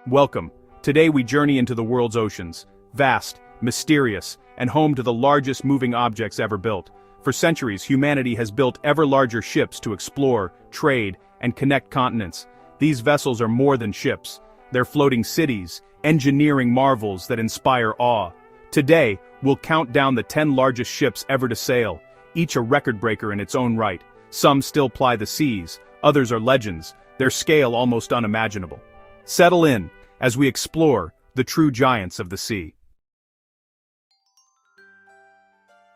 Welcome. Today we journey into the world's oceans. Vast, mysterious, and home to the largest moving objects ever built. For centuries, humanity has built ever larger ships to explore, trade, and connect continents. These vessels are more than ships. They're floating cities, engineering marvels that inspire awe. Today, we'll count down the 10 largest ships ever to sail, each a record breaker in its own right. Some still ply the seas, others are legends, their scale almost unimaginable. Settle in, as we explore the true giants of the sea.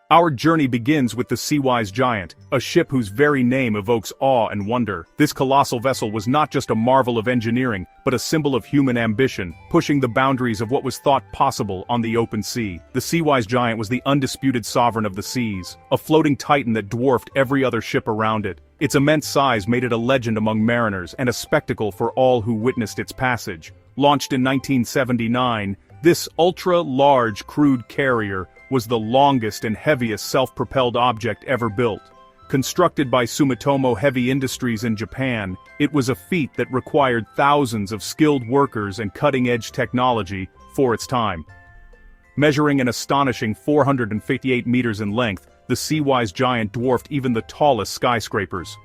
Our journey begins with the Seawise Giant, a ship whose very name evokes awe and wonder. This colossal vessel was not just a marvel of engineering, but a symbol of human ambition, pushing the boundaries of what was thought possible on the open sea. The Seawise Giant was the undisputed sovereign of the seas, a floating titan that dwarfed every other ship around it. Its immense size made it a legend among mariners and a spectacle for all who witnessed its passage. Launched in 1979, this ultra-large crude carrier was the longest and heaviest self-propelled object ever built. Constructed by Sumitomo Heavy Industries in Japan, it was a feat that required thousands of skilled workers and cutting-edge technology for its time. Measuring an astonishing 458 meters in length, the Seawise Giant dwarfed even the tallest skyscrapers.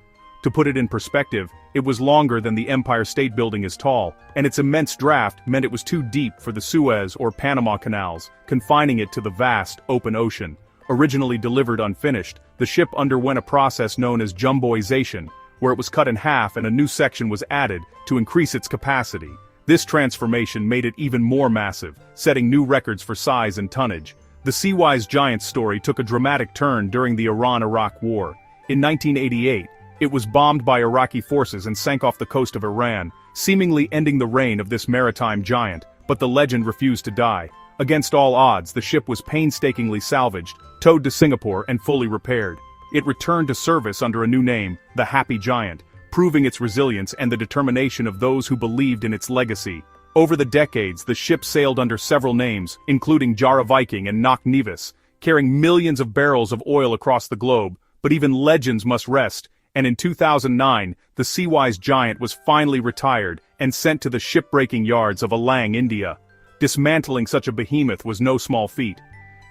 To put it in perspective, it was longer than the Empire State Building is tall, and its immense draft meant it was too deep for the Suez or Panama canals, confining it to the vast, open ocean. Originally delivered unfinished, the ship underwent a process known as jumboization, where it was cut in half and a new section was added to increase its capacity. This transformation made it even more massive, setting new records for size and tonnage. The Seawise Giant's story took a dramatic turn during the Iran-Iraq War. In 1988, it was bombed by Iraqi forces and sank off the coast of Iran, seemingly ending the reign of this maritime giant, but the legend refused to die. Against all odds, the ship was painstakingly salvaged, towed to Singapore and fully repaired. It returned to service under a new name, the Happy Giant, proving its resilience and the determination of those who believed in its legacy. Over the decades, the ship sailed under several names, including Jara Viking and Knock Nevis, carrying millions of barrels of oil across the globe, but even legends must rest. And in 2009, the Seawise Giant was finally retired and sent to the shipbreaking yards of Alang, India. Dismantling such a behemoth was no small feat.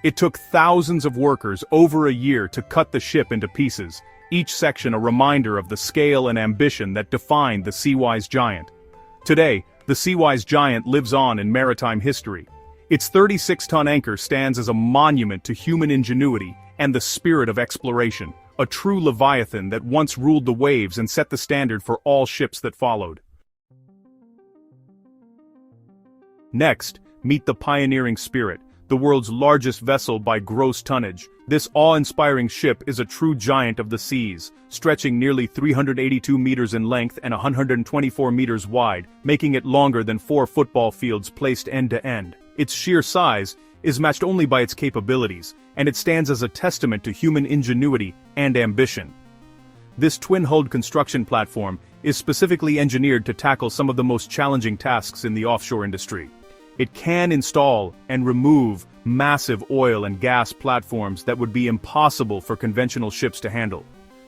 It took thousands of workers over a year to cut the ship into pieces, each section a reminder of the scale and ambition that defined the Seawise Giant. Today, the Seawise Giant lives on in maritime history. Its 36-ton anchor stands as a monument to human ingenuity and the spirit of exploration. A true leviathan that once ruled the waves and set the standard for all ships that followed. Next, meet the Pioneering Spirit, the world's largest vessel by gross tonnage. This awe-inspiring ship is a true giant of the seas, stretching nearly 382 meters in length and 124 meters wide, making it longer than 4 football fields placed end to end. Its sheer size is matched only by its capabilities, and it stands as a testament to human ingenuity and ambition. This twin-hulled construction platform is specifically engineered to tackle some of the most challenging tasks in the offshore industry. It can install and remove massive oil and gas platforms that would be impossible for conventional ships to handle.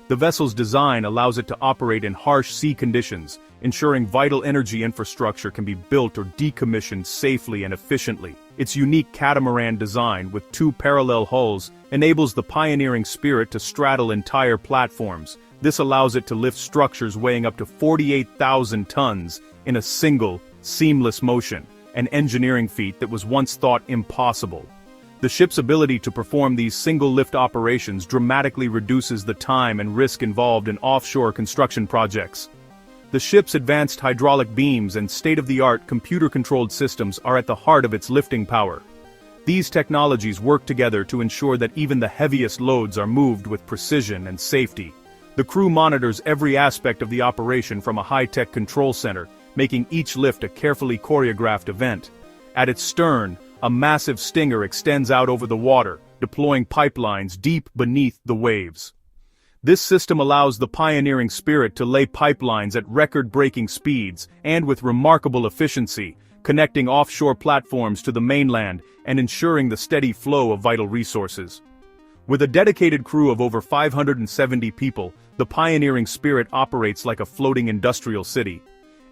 The vessel's design allows it to operate in harsh sea conditions, ensuring vital energy infrastructure can be built or decommissioned safely and efficiently. Its unique catamaran design, with 2 parallel hulls, enables the Pioneering Spirit to straddle entire platforms. This allows it to lift structures weighing up to 48,000 tons in a single, seamless motion, an engineering feat that was once thought impossible. The ship's ability to perform these single-lift operations dramatically reduces the time and risk involved in offshore construction projects. The ship's advanced hydraulic beams and state-of-the-art computer-controlled systems are at the heart of its lifting power. These technologies work together to ensure that even the heaviest loads are moved with precision and safety. The crew monitors every aspect of the operation from a high-tech control center, making each lift a carefully choreographed event. At its stern, a massive stinger extends out over the water, deploying pipelines deep beneath the waves. This system allows the Pioneering Spirit to lay pipelines at record-breaking speeds and with remarkable efficiency, connecting offshore platforms to the mainland and ensuring the steady flow of vital resources. With a dedicated crew of over 570 people, the Pioneering Spirit operates like a floating industrial city.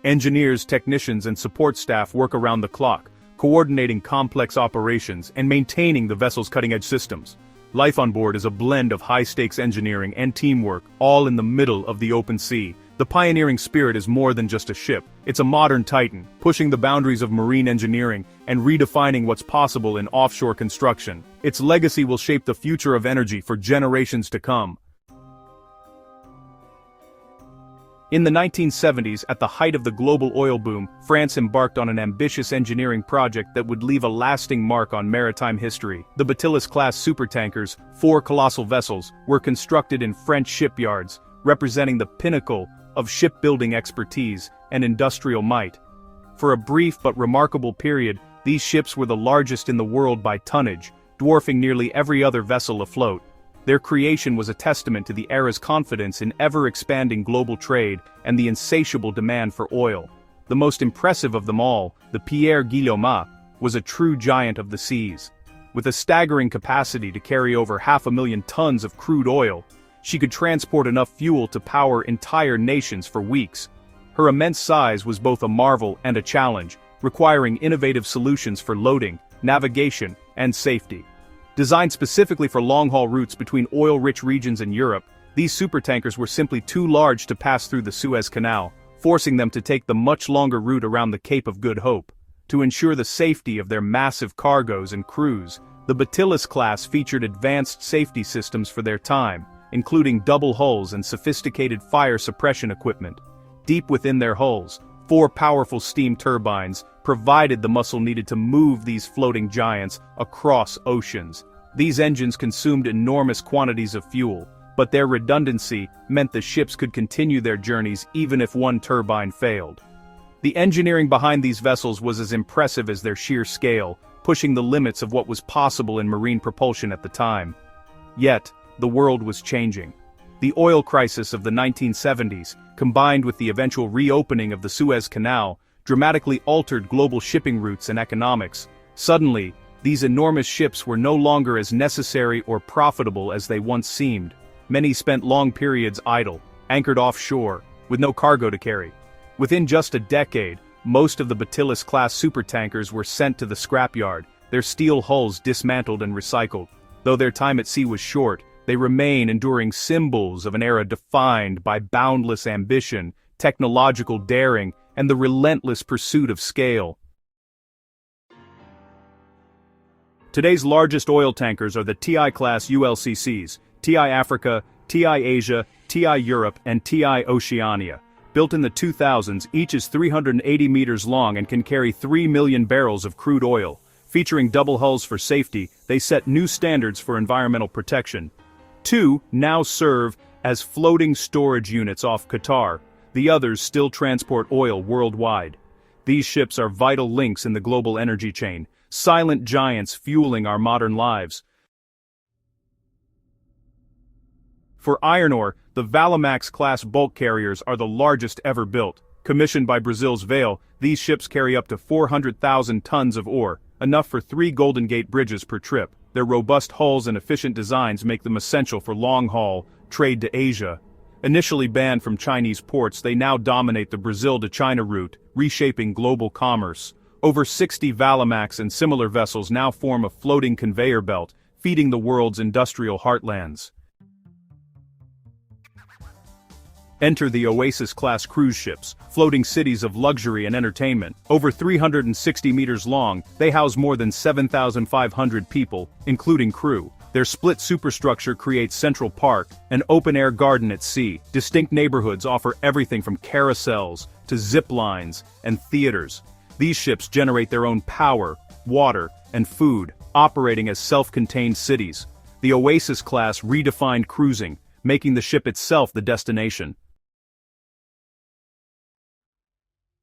Engineers, technicians, and support staff work around the clock, coordinating complex operations and maintaining the vessel's cutting-edge systems. Life on board is a blend of high-stakes engineering and teamwork, all in the middle of the open sea. The pioneering spirit is more than just a ship. It's a modern titan, pushing the boundaries of marine engineering and redefining what's possible in offshore construction. Its legacy will shape the future of energy for generations to come. In the 1970s, at the height of the global oil boom, France embarked on an ambitious engineering project that would leave a lasting mark on maritime history. The Bacillus-class supertankers, 4 colossal vessels, were constructed in French shipyards, representing the pinnacle of shipbuilding expertise and industrial might. For a brief but remarkable period, these ships were the largest in the world by tonnage, dwarfing nearly every other vessel afloat. Their creation was a testament to the era's confidence in ever-expanding global trade and the insatiable demand for oil. The most impressive of them all, the Pierre Guillaumat, was a true giant of the seas. With a staggering capacity to carry over 500,000 tons of crude oil, she could transport enough fuel to power entire nations for weeks. Her immense size was both a marvel and a challenge, requiring innovative solutions for loading, navigation, and safety. Designed specifically for long-haul routes between oil-rich regions in Europe, these supertankers were simply too large to pass through the Suez Canal, forcing them to take the much longer route around the Cape of Good Hope. To ensure the safety of their massive cargoes and crews, the Bacillus class featured advanced safety systems for their time, including double hulls and sophisticated fire suppression equipment. Deep within their hulls, 4 powerful steam turbines provided the muscle needed to move these floating giants across oceans. These engines consumed enormous quantities of fuel, but their redundancy meant the ships could continue their journeys even if one turbine failed. The engineering behind these vessels was as impressive as their sheer scale, pushing the limits of what was possible in marine propulsion at the time. Yet, the world was changing. The oil crisis of the 1970s, combined with the eventual reopening of the Suez Canal, dramatically altered global shipping routes and economics. Suddenly, these enormous ships were no longer as necessary or profitable as they once seemed. Many spent long periods idle, anchored offshore, with no cargo to carry. Within just a decade, most of the Bacillus-class supertankers were sent to the scrapyard, their steel hulls dismantled and recycled. Though their time at sea was short, they remain enduring symbols of an era defined by boundless ambition, technological daring, and the relentless pursuit of scale. Today's largest oil tankers are the TI-class ULCCs, TI Africa, TI Asia, TI Europe, and TI Oceania. Built in the 2000s, each is 380 meters long and can carry 3 million barrels of crude oil. Featuring double hulls for safety, they set new standards for environmental protection. 2 now serve as floating storage units off Qatar. The others still transport oil worldwide. These ships are vital links in the global energy chain, silent giants fueling our modern lives. For iron ore, the Valemax-class bulk carriers are the largest ever built. Commissioned by Brazil's Vale, these ships carry up to 400,000 tons of ore, enough for 3 Golden Gate bridges per trip. Their robust hulls and efficient designs make them essential for long-haul trade to Asia. Initially banned from Chinese ports, they now dominate the Brazil to China route, reshaping global commerce. Over 60 Valemax and similar vessels now form a floating conveyor belt, feeding the world's industrial heartlands. Enter the Oasis-class cruise ships, floating cities of luxury and entertainment. Over 360 meters long, they house more than 7,500 people, including crew. Their split superstructure creates Central Park, an open-air garden at sea. Distinct neighborhoods offer everything from carousels to zip lines and theaters. These ships generate their own power, water, and food, operating as self-contained cities. The Oasis class redefined cruising, making the ship itself the destination.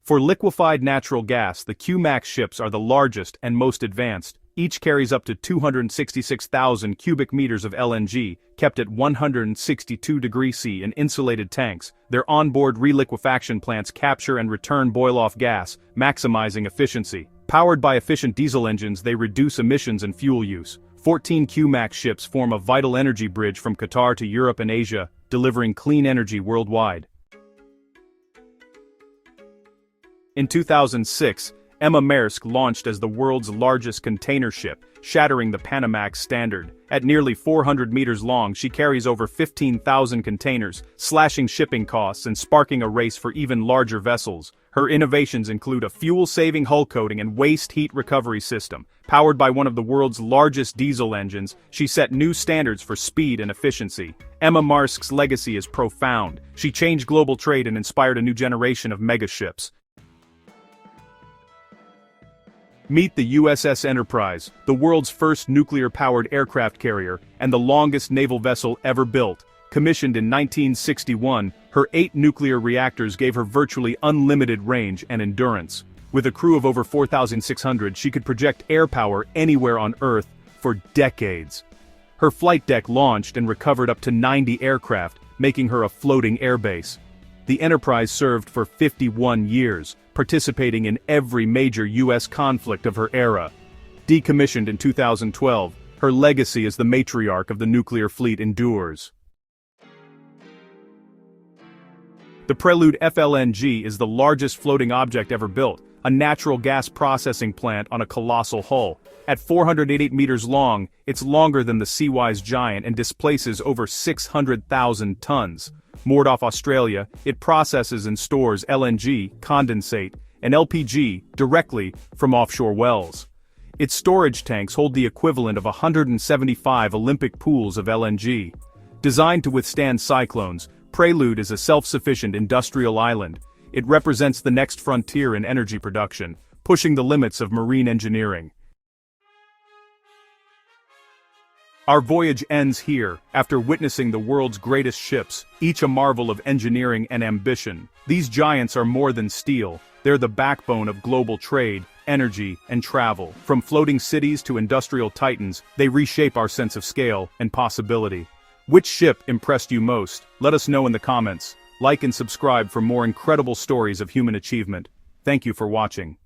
For liquefied natural gas, the Q-Max ships are the largest and most advanced. Each carries up to 266,000 cubic meters of LNG, kept at 162 degrees C in insulated tanks. Their onboard reliquefaction plants capture and return boil-off gas, maximizing efficiency. Powered by efficient diesel engines, they reduce emissions and fuel use. 14 Q-Max ships form a vital energy bridge from Qatar to Europe and Asia, delivering clean energy worldwide. In 2006, Emma Maersk launched as the world's largest container ship, shattering the Panamax standard. At nearly 400 meters long, she carries over 15,000 containers, slashing shipping costs and sparking a race for even larger vessels. Her innovations include a fuel-saving hull coating and waste heat recovery system. Powered by one of the world's largest diesel engines, she set new standards for speed and efficiency. Emma Maersk's legacy is profound. She changed global trade and inspired a new generation of megaships. Meet the USS Enterprise, the world's first nuclear-powered aircraft carrier and the longest naval vessel ever built. Commissioned in 1961, her 8 nuclear reactors gave her virtually unlimited range and endurance. With a crew of over 4,600, she could project air power anywhere on Earth for decades. Her flight deck launched and recovered up to 90 aircraft, making her a floating airbase. The Enterprise served for 51 years, participating in every major U.S. conflict of her era. Decommissioned in 2012, her legacy as the matriarch of the nuclear fleet endures. The Prelude FLNG is the largest floating object ever built, a natural gas processing plant on a colossal hull. At 488 meters long, it's longer than the Seawise Giant and displaces over 600,000 tons. Moored off Australia, it processes and stores LNG, condensate, and LPG directly from offshore wells. Its storage tanks hold the equivalent of 175 Olympic pools of LNG. Designed to withstand cyclones, Prelude is a self-sufficient industrial island. It represents the next frontier in energy production, pushing the limits of marine engineering. Our voyage ends here, after witnessing the world's greatest ships, each a marvel of engineering and ambition. These giants are more than steel, they're the backbone of global trade, energy, and travel. From floating cities to industrial titans, they reshape our sense of scale and possibility. Which ship impressed you most? Let us know in the comments. Like and subscribe for more incredible stories of human achievement. Thank you for watching.